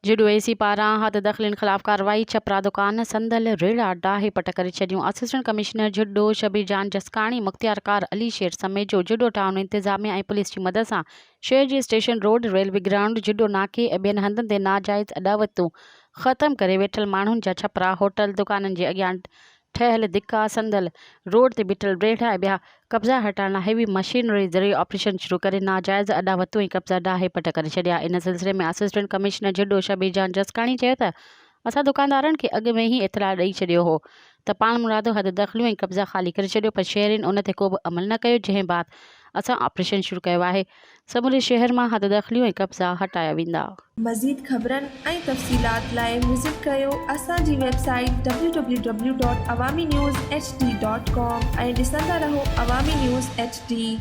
जुडो AC पारां हद दख़लनि ख़िलाफ़ कार्रवाई। छपरा दुकान संदल रेड़ा डाहे पट करे छॾियूं। असिस्टेंट कमिश्नर जुडो शबीर जान जसकाणी मुख्तियारकार अली शेर समेत जुडो टाउन इंतज़ामिया ऐं पुलिस जी मदद सां शहर जे स्टेशन रोड, रेलवे ग्राउंड, जुडो नाके ऐं ॿियनि हंधनि ते नाजाइज़ अॾावतूं ख़तमु करे वेठल माण्हुनि जा छपरा होटल दुकाननि जे अॻियां ठहियल धिका, संदल रोड ते बीठल रेड़ा ऐं ॿिया कब्ज़ा हटाइण लाइ हेवी मशीनरी ज़रिए ऑपरेशन शुरू करे नाजाइज़ अॾावतूं ऐं कब्ज़ा डाहे पट करे छॾिया। इन सिलसिले में असिस्टेंट कमिश्नर जुडो शबीर जान जसकाणी चयो त असां दुकानदारनि खे अॻु में ई इतलाह ॾेई छॾियो हो त पाण मुरादो हद दख़लियूं ऐं कब्ज़ा ख़ाली करे छॾियो, पर शहरियुनि उन ते को बि अमल न कयो, जंहिं बाद असां ऑपरेशन शुरू कयो आहे। समूरे शहर मां हद दख़लियूं ऐं कब्ज़ा हटाया वेंदा। मज़ीद ख़बरनि ऐं तफ़सीलात लाइ विज़िट कयो असांजी वेबसाइट www.awamiNewsHD.com ऐं ॾिसंदा रहो अवामी न्यूज़ HD।